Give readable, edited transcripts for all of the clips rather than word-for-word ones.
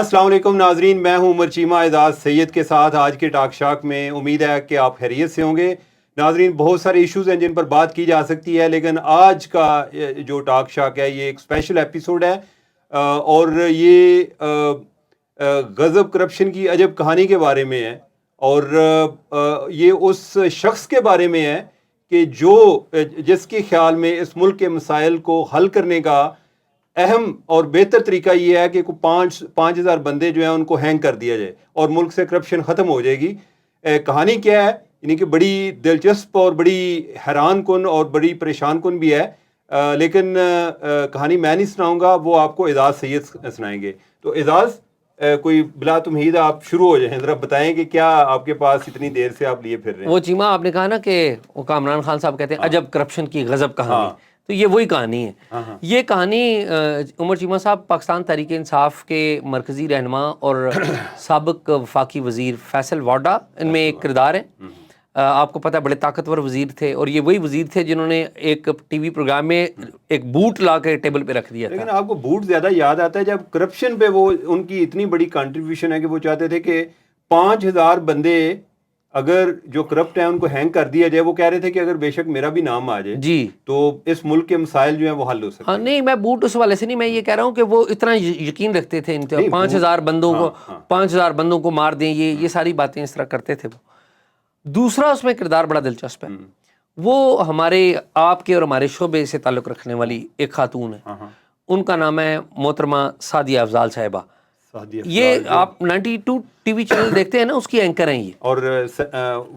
السلام علیکم ناظرین، میں ہوں عمر چیمہ اعزاز سید کے ساتھ آج کے ٹاک شاک میں۔ امید ہے کہ آپ خیریت سے ہوں گے۔ ناظرین، بہت سارے ایشوز ہیں جن پر بات کی جا سکتی ہے، لیکن آج کا جو ٹاک شاک ہے یہ ایک اسپیشل ایپیسوڈ ہے، اور یہ غضب کرپشن کی عجب کہانی کے بارے میں ہے، اور یہ اس شخص کے بارے میں ہے کہ جس کے خیال میں اس ملک کے مسائل کو حل کرنے کا اہم اور بہتر طریقہ یہ ہے کہ 5,000 بندے جو ہیں ان کو ہینگ کر دیا جائے اور ملک سے کرپشن ختم ہو جائے گی۔ کہانی کیا ہے؟ یعنی کہ بڑی دلچسپ اور بڑی حیران کن اور بڑی پریشان کن بھی ہے، لیکن کہانی میں نہیں سناؤں گا، وہ آپ کو اعزاز سید سنائیں گے۔ تو اعزاز، کوئی بلا تمہید آپ شروع ہو جائیں، ذرا بتائیں کہ کیا آپ کے پاس اتنی دیر سے آپ لیے پھر رہے ہیں؟ وہ چیمہ آپ نے کہا نا کہ وہ کامران خان صاحب کہتے ہیں عجب کرپشن کی غضب کہانی، تو یہ وہی کہانی ہے۔ یہ کہانی عمر چیمہ صاحب پاکستان تحریک انصاف کے مرکزی رہنما اور سابق وفاقی وزیر فیصل واڈا ان میں ایک کردار ہے۔ آپ کو پتہ ہے بڑے طاقتور وزیر تھے، اور یہ وہی وزیر تھے جنہوں نے ایک ٹی وی پروگرام میں ایک بوٹ لا کے ٹیبل پہ رکھ دیا تھا۔ لیکن آپ کو بوٹ زیادہ یاد آتا ہے جب کرپشن پہ وہ ان کی اتنی بڑی کنٹریبیوشن ہے کہ وہ چاہتے تھے کہ 5,000 بندے اگر جو کرپٹ ہیں ان کو ہینگ کر دیا جائے۔ وہ کہہ رہے تھے کہ اگر بے شک میرا بھی نام آ جائے جی تو اس ملک کے مسائل جو ہیں وہ حل ہو سکتے ہاں، ہیں۔ نہیں میں بوٹ اس والے سے نہیں، میں یہ کہہ رہا ہوں کہ وہ اتنا یقین رکھتے تھے 5,000 بندوں کو 5,000 بندوں کو مار دیں، یہ ساری باتیں اس طرح کرتے تھے وہ۔ دوسرا اس میں کردار بڑا دلچسپ ہے، وہ ہمارے آپ کے اور ہمارے شعبے سے تعلق رکھنے والی ایک خاتون ہے، ان کا نام ہے محترمہ سعدیہ افضال صاحبہ۔ یہ آپ 92 ٹی وی چینل دیکھتے ہیں نا، اس کی اینکر ہیں یہ، اور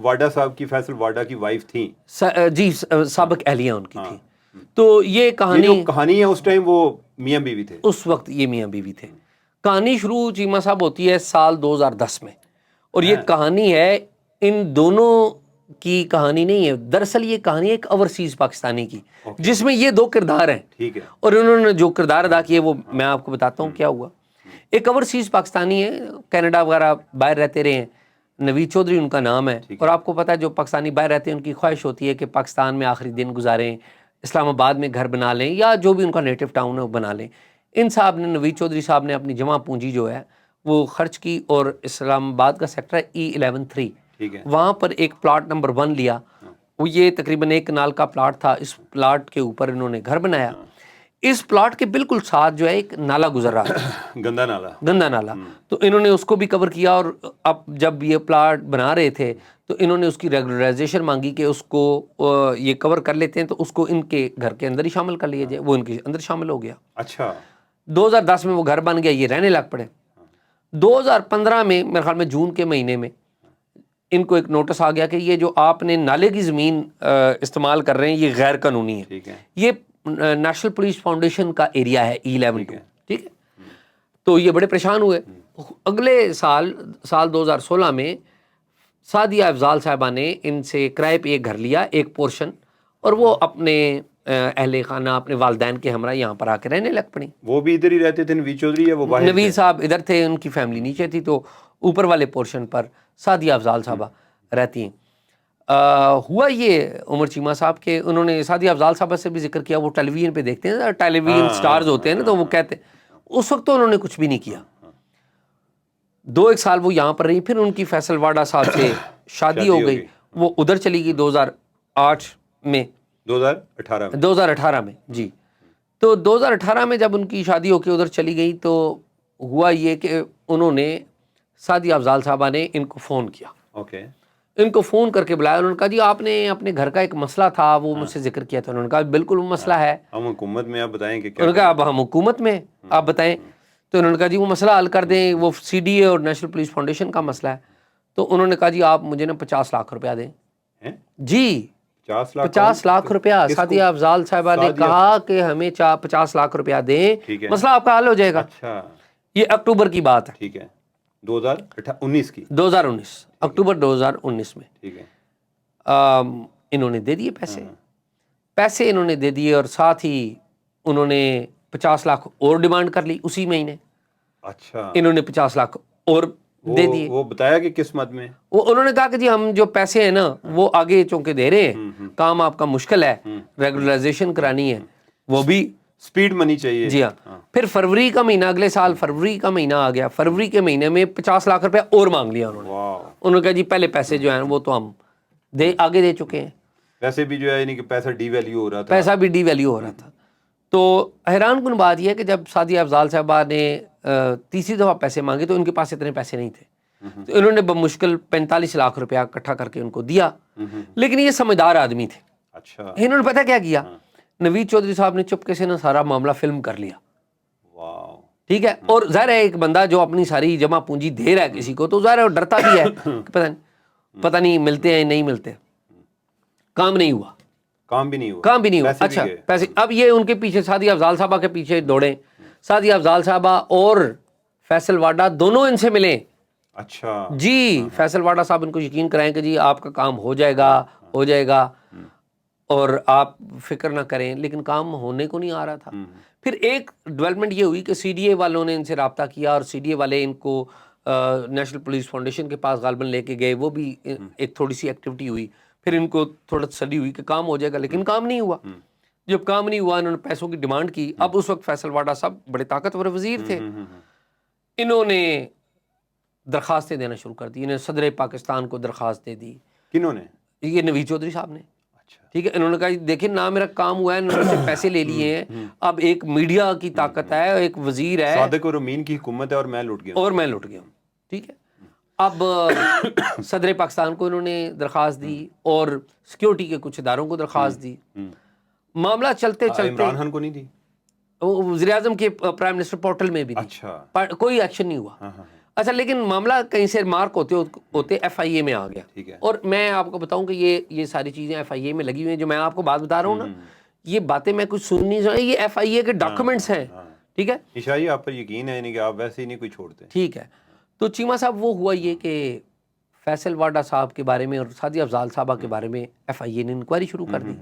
واڈا صاحب کی، فیصل واڈا کی وائف تھیں جی، سابق اہلیہ ان کی تھی۔ تو یہ کہانی ہے، اس ٹائم وہ میاں بیوی تھے، اس وقت یہ میاں بیوی تھے۔ کہانی شروع چیمہ صاحب ہوتی ہے سال 2010 میں، اور یہ کہانی ہے ان دونوں کی کہانی نہیں ہے، دراصل یہ کہانی ہے ایک اوورسیز پاکستانی کی، جس میں یہ دو کردار ہیں، ٹھیک ہے، اور انہوں نے جو کردار ادا کیے وہ میں آپ کو بتاتا ہوں کیا ہوا۔ ایک اوورسیز پاکستانی ہے، کینیڈا وغیرہ باہر رہتے رہے ہیں، نوید چودھری ان کا نام ہے، اور آپ کو پتہ ہے جو پاکستانی باہر رہتے ہیں ان کی خواہش ہوتی ہے کہ پاکستان میں آخری دن گزاریں، اسلام آباد میں گھر بنا لیں، یا جو بھی ان کا نیٹو ٹاؤن ہے وہ بنا لیں۔ ان صاحب نے، نوید چودھری صاحب نے اپنی جمع پونجی جو ہے وہ خرچ کی، اور اسلام آباد کا سیکٹر ہے E11-3، وہاں پر ایک پلاٹ نمبر 1 لیا۔ وہ یہ تقریباً 1 کنال کا پلاٹ تھا، اس پلاٹ کے اوپر انہوں نے گھر بنایا۔ اس پلاٹ کے بالکل ساتھ جو ہے ایک نالا گزر رہا تھا، گندا نالا، تو انہوں نے اس کو بھی کور کیا، اور اب جب یہ پلاٹ بنا رہے تھے تو انہوں نے اس کی ریگولرائزیشن مانگی کہ اس کو یہ کور کر لیتے ہیں تو اس کو ان کے گھر کے اندر ہی شامل کر لیا جائے۔ وہ ان کے اندر شامل ہو گیا۔ اچھا، 2010 میں وہ گھر بن گیا، یہ رہنے لگ پڑے۔ 2015 میں میرے خیال میں جون کے مہینے میں ان کو ایک نوٹس آ گیا کہ یہ جو آپ نے نالے کی زمین استعمال کر رہے ہیں یہ غیر قانونی ہے۔ یہ نیشنل پولیس فاؤنڈیشن کا ایریا ہے E11-2، ٹھیک ہے۔ تو یہ بڑے پریشان ہوئے۔ اگلے سال 2016 میں سعدیہ افضال صاحبہ نے ان سے کرائے پہ ایک گھر لیا، ایک پورشن، اور وہ اپنے اہل خانہ، اپنے والدین کے ہمراہ یہاں پر آ کے رہنے لگ پڑی۔ وہ بھی ادھر ہی رہتے تھے، نوید چودھری، یا وہ باہر؟ نوید صاحب ادھر تھے، ان کی فیملی نیچے تھی، تو اوپر والے پورشن پر سعدیہ افضال صاحبہ رہتی ہیں۔ ہوا یہ عمر چیمہ صاحب کے انہوں نے سعدیہ افضال صاحبہ سے بھی ذکر کیا، وہ ٹیلی ویژن پہ دیکھتے ہیں، ٹیلی ویژن سٹارز ہوتے ہیں نا، تو وہ کہتے ہیں اس وقت تو انہوں نے کچھ بھی نہیں کیا۔ 2-1 سال وہ یہاں پر رہی، پھر ان کی فیصل واڈا صاحب سے شادی ہو گئی، وہ ادھر چلی گئی 2008 میں، 2018 میں جی۔ تو 2018 میں جب ان کی شادی ہو کے ادھر چلی گئی تو ہوا یہ کہ انہوں نے، سعدیہ افضال صاحبہ نے ان کو فون کیا، ان کو فون کر کے بلایا، انہوں نے کہا جی آپ نے اپنے گھر کا ایک مسئلہ تھا وہ مجھ سے ذکر کیا تھا۔ انہوں نے کہا بالکل وہ مسئلہ ہے، ہم حکومت میں، آپ بتائیں کہ انہوں نے کہا اب ہم حکومت میں، آپ بتائیں۔ تو انہوں نے کہا جی وہ مسئلہ حل کر دیں، وہ CDA اور نیشنل پولیس فاؤنڈیشن کا مسئلہ ہے۔ تو انہوں نے کہا جی آپ مجھے نا 50 لاکھ روپیہ دیں۔ جی 50 لاکھ روپیہ سعدیہ افضال صاحبہ نے کہا کہ ہمیں 50 لاکھ روپیہ دیں، مسئلہ آپ کا حل ہو جائے گا۔ یہ اکتوبر کی بات ہے، ٹھیک ہے، 2019 کی، 2019 اکتوبر 2019 میں انہوں نے دے دیے پیسے انہوں نے دے دیے، اور ساتھ ہی انہوں نے 50 لاکھ اور ڈیمانڈ کر لی اسی مہینے۔ اچھا، انہوں نے 50 لاکھ اور دے دیے۔ وہ بتایا کہ کس مد میں؟ وہ انہوں نے کہا کہ جی ہم جو پیسے ہیں نا وہ آگے چونکہ دے رہے ہیں، کام آپ کا مشکل ہے، ریگولرائزیشن کرانی ہے، وہ بھی سپیڈ منی چاہیے. جی ہاں. پھر فروری کا مہینہ, اگلے سال فروری کا مہینہ آ گیا. فروری کے مہینے میں 50 لاکھ روپے اور مانگ لیا انہوں نے. انہوں نے کہا جی پہلے پیسے جو ہیں وہ تو ہم آگے دے چکے ہیں. پیسے بھی جو ہے یعنی کہ پیسہ ڈی ویلیو ہو رہا تھا, پیسہ بھی ڈی ویلیو ہو رہا تھا. تو حیران کن بات یہ ہے کہ جب سعدیہ افضال صاحبہ نے تیسری دفعہ پیسے مانگے تو ان کے پاس اتنے پیسے نہیں تھے. تو انہوں نے بمشکل 45 لاکھ روپیہ اکٹھا کر کے ان کو دیا. لیکن یہ سمجھدار آدمی تھے. اچھا. انہوں نے پتہ کیا کیا, نوید چودھری صاحب نے چپکے سے نا سارا معاملہ فلم کر لیا. ٹھیک ہے. اور ظاہر ہے ایک بندہ جو اپنی ساری جمع پونجی دے رہا ہے کسی کو تو ظاہر ہے وہ ڈرتا بھی ہے کہ پتہ نہیں ملتے ہیں نہیں ملتے. کام نہیں ہوا. کام بھی نہیں ہوا. اچھا پیسے. اب یہ ان کے پیچھے سعدیہ افضال صاحبہ کے پیچھے دوڑے. سعدیہ افضال صاحبہ اور فیصل واڈا دونوں ان سے ملیں. اچھا جی. فیصل واڈا صاحب ان کو یقین کرائیں کہ جی آپ کا کام ہو جائے گا اور آپ فکر نہ کریں. لیکن کام ہونے کو نہیں آ رہا تھا. پھر ایک ڈیولپمنٹ یہ ہوئی کہ سی ڈی اے والوں نے ان سے رابطہ کیا اور سی ڈی اے والے ان کو نیشنل پولیس فاؤنڈیشن کے پاس غالباً لے کے گئے. وہ بھی ایک تھوڑی سی ایکٹیویٹی ہوئی. پھر ان کو تھوڑا تسلی ہوئی کہ کام ہو جائے گا, لیکن کام نہیں ہوا. جب کام نہیں ہوا انہوں نے پیسوں کی ڈیمانڈ کی. اب اس وقت فیصل واڈا صاحب بڑے طاقتور وزیر تھے. انہوں نے درخواستیں دینا شروع کر دی. انہوں نے صدر پاکستان کو درخواست دے دی. کنہوں نے؟ یہ نوید چودھری صاحب نے. ٹھیک ہے. انہوں نے کہا دیکھیں نہ میرا کام ہوا ہے, انہوں نے پیسے لے لیے ہیں. اب ایک میڈیا کی طاقت ہے, ایک وزیر ہے, صادق اور امین کی حکومت ہے اور میں لٹ گیا ہوں. ٹھیک ہے. اب صدر پاکستان کو انہوں نے درخواست دی اور سیکیورٹی کے کچھ اداروں کو درخواست دی. معاملہ چلتے عمران خان کو نہیں دی. وزیر اعظم کے پرائم منسٹر پورٹل میں بھی دی. کوئی ایکشن نہیں ہوا. اچھا. لیکن معاملہ کہیں سے مارک ہوتے ایف آئی اے میں آ گیا. اور میں آپ کو بتاؤں کہ یہ ساری چیزیں ایف آئی اے میں لگی ہوئی ہیں. جو میں آپ کو بات بتا رہا ہوں نا, یہ باتیں میں کچھ سن نہیں رہا, یہ ایف آئی اے کے ڈاکومنٹس ہیں. ٹھیک ہے. عشائی آپ پر یقین ہے کہ آپ ویسے ہی نہیں کوئی چھوڑتے. ٹھیک ہے. تو چیمہ صاحب وہ ہوا یہ کہ فیصل واڈا صاحب کے بارے میں اور سعدیہ افضال صاحبہ کے بارے میں ایف آئی اے نے انکوائری شروع کر دی.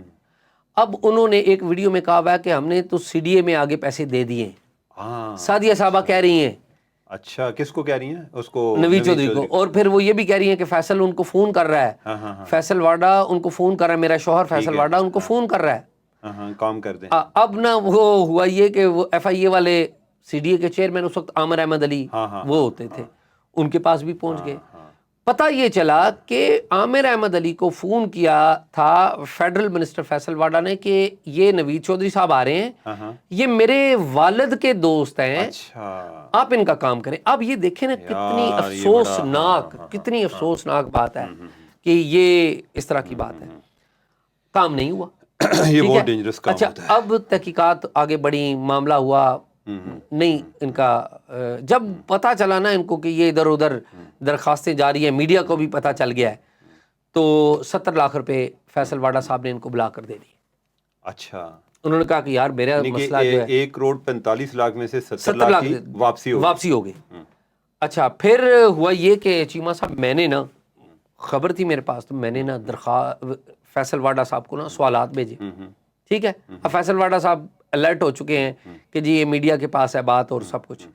اب انہوں نے ایک ویڈیو میں کہا ہوا ہے کہ ہم نے تو سی ڈی اے میں آگے پیسے دے دیے. سعدیہ صاحبہ کہہ رہی ہیں. اچھا. کس کو کہہ رہی ہیں؟ اس کو, نوید چودھری کو. اور پھر وہ یہ بھی کہہ رہی ہیں کہ فیصل ان کو فون کر رہا ہے. فیصل واڈا ان کو فون کر رہا ہے. میرا شوہر فیصل واڈا ان کو فون کر رہا ہے. کام کر دیں. اب نا وہ ہوا یہ کہ وہ ایف آئی اے والے سی ڈی اے کے چیئرمین اس وقت عامر احمد علی وہ ہوتے تھے, ان کے پاس بھی پہنچ گئے. پتہ یہ چلا کہ عامر احمد علی کو فون کیا تھا فیڈرل منسٹر فیصل واڈا نے کہ یہ نوید چودھری صاحب آ رہے ہیں, یہ میرے والد کے دوست ہیں, آپ ان کا کام کریں. اب یہ دیکھیں نا کتنی افسوسناک بات ہے کہ یہ اس طرح کی بات ہے. کام نہیں ہوا. یہ بہت ڈینجرس کام ہوتا ہے. اچھا. اب تحقیقات آگے بڑھی, معاملہ ہوا نہیں. ان کا جب پتہ چلا نا ان کو کہ یہ ادھر ادھر درخواستیں جاری ہیں, میڈیا کو بھی پتہ چل گیا ہے, تو 70 لاکھ روپے فیصل واڈا صاحب نے ان کو بلا کر دے دی. اچھا. انہوں نے کہا کہ یار میرا مسئلہ جو ہے 1 کروڑ 45 لاکھ میں سے 70 لاکھ کی واپسی ہو گئی. اچھا. پھر ہوا یہ کہ چیمہ صاحب میں نے نا خبر تھی میرے پاس, تو میں نے نا فیصل واڈا صاحب کو نا سوالات بھیجے. ٹھیک ہے. اب فیصل واڈا صاحب الرٹ ہو چکے ہیں کہ جی یہ میڈیا کے پاس ہے بات اور سب کچھ.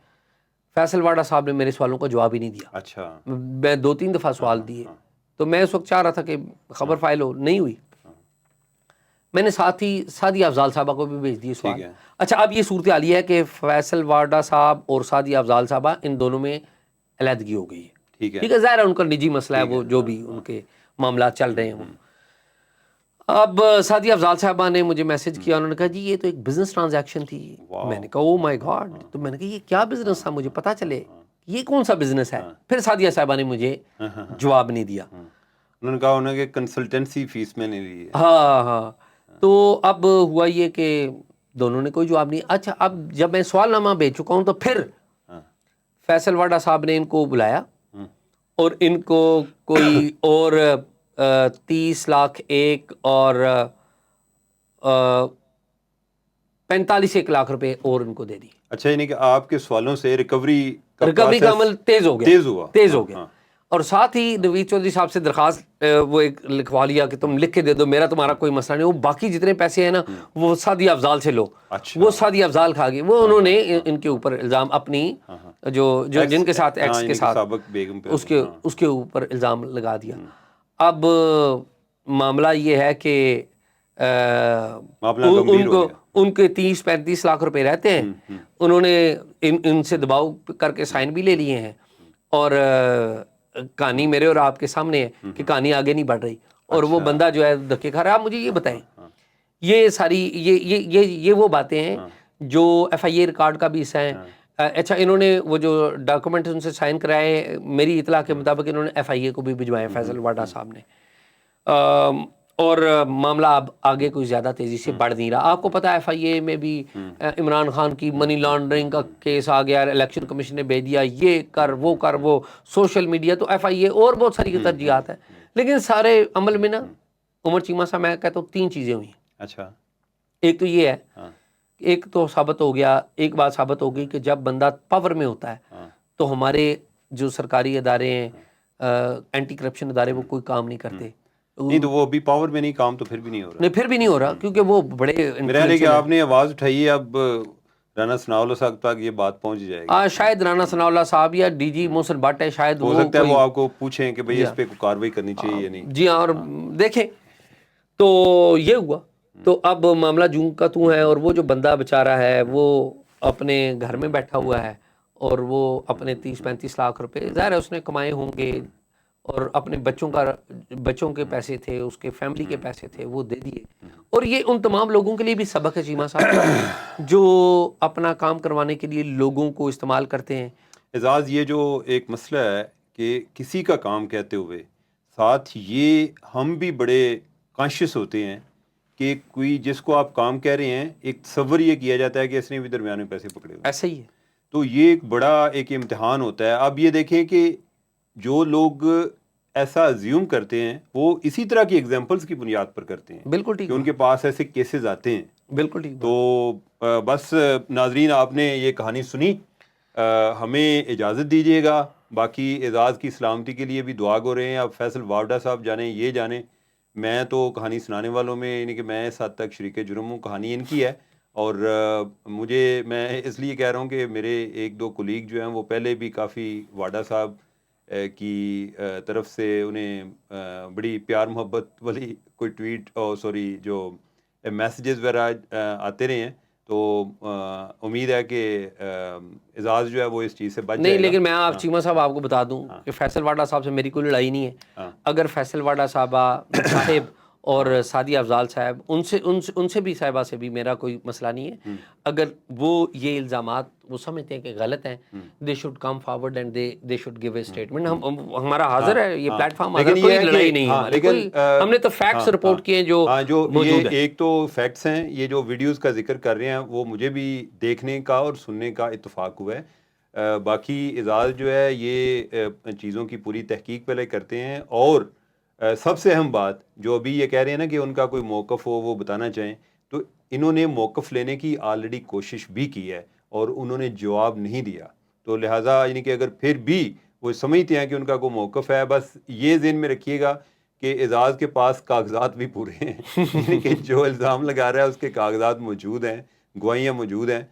فیصل واڈا صاحب نے میرے سوالوں کا جواب ہی نہیں دیا. اچھا. میں 2-3 دفعہ سوال دیے, تو میں اس وقت چاہ رہا تھا کہ خبر فائل ہو, نہیں ہوئی. میں نے ساتھ ہی سعدیہ افضال صاحبہ کو بھی بھیج دیے سوال. اچھا. اب یہ صورتحال یہ ہے کہ فیصل واڈا صاحب اور سعدیہ افضال صاحبہ ان دونوں میں علیحدگی ہو گئی ہے. ٹھیک ہے. ظاہر ہے ان کا نجی مسئلہ ہے, وہ جو بھی ان کے معاملات چل رہے ہیں. اب سعدیہ افضال صاحبہ نے مجھے میسج کیا, انہوں نے کہا جی یہ تو ایک بزنس ٹرانزیکشن تھی. میں نے کہا او مائی گاڈ. تو میں نے کہا یہ کیا بزنس تھا, مجھے پتا چلے یہ کون سا بزنس ہے. پھر سعدیہ صاحبہ نے مجھے جواب نہیں دیا. انہوں نے کہا انہوں نے کنسلٹنسی فیس میں نہیں لی. ہاں. تو اب ہوا یہ کہ دونوں نے کوئی جواب نہیں. اچھا. اب جب میں سوال نامہ بھیج چکا ہوں تو پھر فیصل واڈا صاحب نے ان کو بلایا اور ان کو کوئی اور 30 لاکھ ایک اور 45 لاکھ روپے اور ان کو دے دی. اچھا. یعنی کہ آپ کے سوالوں سے ریکوری کا عمل تیز ہو گیا. اور ساتھ ہی نوید چودھری صاحب سے درخواست وہ ایک لکھوا لیا کہ تم لکھ کے دے دو, میرا تمہارا کوئی مسئلہ نہیں, وہ باقی جتنے پیسے ہیں نا وہ سعدیہ افضال سے لو. وہ سعدیہ افضال کھا گئی. وہ انہوں نے ان کے اوپر الزام اپنی جو جن کے ساتھ ایکس کے ساتھ اس کے اوپر الزام لگا دیا. اب معاملہ یہ ہے کہ معاملہ گمبھیر ہو ان کو گیا۔ ان کے 30-35 لاکھ روپے رہتے ہیں، انہوں نے ان سے دباؤ کر کے سائن بھی لے لیے ہیں، اور کہانی میرے اور آپ کے سامنے ہے کہ کہانی آگے نہیں بڑھ رہی، اور وہ بندہ جو ہے دھکے کھا رہا ہے۔ آپ مجھے یہ بتائیں، یہ ساری یہ وہ باتیں ہیں جو ایف آئی اے ریکارڈ کا بھی حصہ ہیں۔ اچھا، انہوں نے وہ جو ڈاکومنٹ ان سے سائن کرائے، میری اطلاع کے مطابق انہوں نے ایف آئی اے کو بھی بھجوائے، فیصل واڈا صاحب نے، اور معاملہ اب آگے کوئی زیادہ تیزی سے بڑھ نہیں رہا۔ آپ کو پتا ہے ایف آئی اے میں بھی عمران خان کی منی لانڈرنگ کا کیس آ گیا، الیکشن کمیشن نے بھیج دیا، یہ کر وہ سوشل میڈیا، تو ایف آئی اے اور بہت ساری ترجیحات ہیں، لیکن سارے عمل میں نا عمر چیمہ صاحب میں کہتا ہوں 3 چیزیں ہوئی ہیں۔ اچھا، ایک تو یہ ہے، ایک تو ثابت ہو گیا، ایک بات ثابت ہو گئی کہ جب بندہ پاور میں ہوتا ہے تو ہمارے جو سرکاری ادارے ہیں، اینٹی کرپشن ادارے، وہ کوئی کام نہیں کرتے۔ نہیں تو وہ ابھی پاور میں نہیں، کام تو پھر بھی نہیں ہو رہا۔ نہیں، پھر بھی نہیں ہو رہا، کیونکہ وہ بڑے میرا خیال ہے کہ آپ نے آواز اٹھائی ہے، اب رانا ثناء اللہ صاحب تک یہ بات پہنچ جائے گی۔ شاید رانا ثناء اللہ صاحب یا ڈی جی محسن بٹ ہے، شاید ہو وہ سکتا ہے کوئی، وہ آپ کو پوچھیں کہ بھئی اس پہ کوئی کارروائی کرنی چاہیے یا نہیں۔ جی ہاں، اور دیکھیں تو یہ ہوا، تو اب معاملہ جوں کا توں ہے، اور وہ جو بندہ بیچارہ ہے وہ اپنے گھر میں بیٹھا ہوا ہے، اور وہ اپنے 30-35 لاکھ روپے ظاہر ہے اس نے کمائے ہوں گے، اور اپنے بچوں کے پیسے تھے، اس کے فیملی کے پیسے تھے، وہ دے دیے۔ اور یہ ان تمام لوگوں کے لیے بھی سبق ہے چیمہ صاحب، جو اپنا کام کروانے کے لیے لوگوں کو استعمال کرتے ہیں۔ اعزاز، یہ جو ایک مسئلہ ہے کہ کسی کا کام کہتے ہوئے ساتھ یہ ہم بھی بڑے کانشیس ہوتے ہیں کہ کوئی جس کو آپ کام کہہ رہے ہیں، ایک تصور یہ کیا جاتا ہے کہ اس نے بھی درمیان میں پیسے پکڑے ہوئے، ایسا ہی ہے۔ تو یہ ایک بڑا ایک امتحان ہوتا ہے۔ اب یہ دیکھیں کہ جو لوگ ایسا ازیوم کرتے ہیں وہ اسی طرح کی ایگزامپلس کی بنیاد پر کرتے ہیں بالکل ٹھیک کہ ان کے پاس ایسے کیسز آتے ہیں۔ بالکل ٹھیک۔ تو بس ناظرین، آپ نے یہ کہانی سنی، ہمیں اجازت دیجیے گا، باقی اعزاز کی سلامتی کے لیے بھی دعا گو رہے ہیں۔ اب فیصل واوڈا صاحب جانے یہ جانے، میں تو کہانی سنانے والوں میں یعنی کہ میں اس حد تک شریک جرم ہوں، کہانی ان کی ہے، اور میں اس لیے کہہ رہا ہوں کہ میرے 1-2 کولیگ جو ہیں وہ پہلے بھی کافی واڈا صاحب کی طرف سے انہیں بڑی پیار محبت والی کوئی ٹویٹ جو میسیجز وغیرہ آتے رہے ہیں، تو امید ہے کہ اعزاز جو ہے وہ اس چیز سے بچ جائے نہیں، گا۔ لیکن میں آپ چیمہ صاحب آپ کو بتا دوں کہ فیصل واڈا صاحب سے میری کوئی لڑائی نہیں ہے۔ اگر فیصل واڈا صاحب اور سعدیہ افضال صاحب، ان سے بھی صاحبہ سے بھی میرا کوئی مسئلہ نہیں ہے۔ اگر وہ یہ الزامات وہ سمجھتے ہیں کہ غلط ہیں، they should come forward and they should give a statement. ہمارا حاضر ہے یہ پلیٹ فارم، حاضر، کوئی لڑائی نہیں ہے ہماری، کوئی، ہم نے تو فیکٹس رپورٹ کیے ہیں جو موجود ہیں۔ ایک تو فیکٹس ہیں، یہ جو ویڈیوز کا ذکر کر رہے ہیں وہ مجھے بھی دیکھنے کا اور سننے کا اتفاق ہوا ہے۔ باقی اعزاز جو ہے یہ چیزوں کی پوری تحقیق پہلے کرتے ہیں، اور سب سے اہم بات جو ابھی یہ کہہ رہے ہیں نا کہ ان کا کوئی موقف ہو وہ بتانا چاہیں، تو انہوں نے موقف لینے کی آلریڈی کوشش بھی کی ہے اور انہوں نے جواب نہیں دیا، تو لہٰذا یعنی کہ اگر پھر بھی وہ سمجھتے ہیں کہ ان کا کوئی موقف ہے، بس یہ ذہن میں رکھیے گا کہ اعزاز کے پاس کاغذات بھی پورے ہیں، یعنی کہ جو الزام لگا رہا ہے اس کے کاغذات موجود ہیں، گواہیاں موجود ہیں۔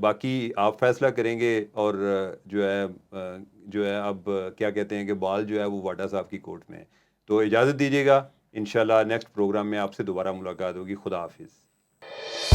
باقی آپ فیصلہ کریں گے، اور جو ہے اب کیا کہتے ہیں کہ بال جو ہے وہ واڈا صاحب کی کورٹ میں ہے۔ تو اجازت دیجیے گا، انشاءاللہ نیکسٹ پروگرام میں آپ سے دوبارہ ملاقات ہوگی۔ خدا حافظ۔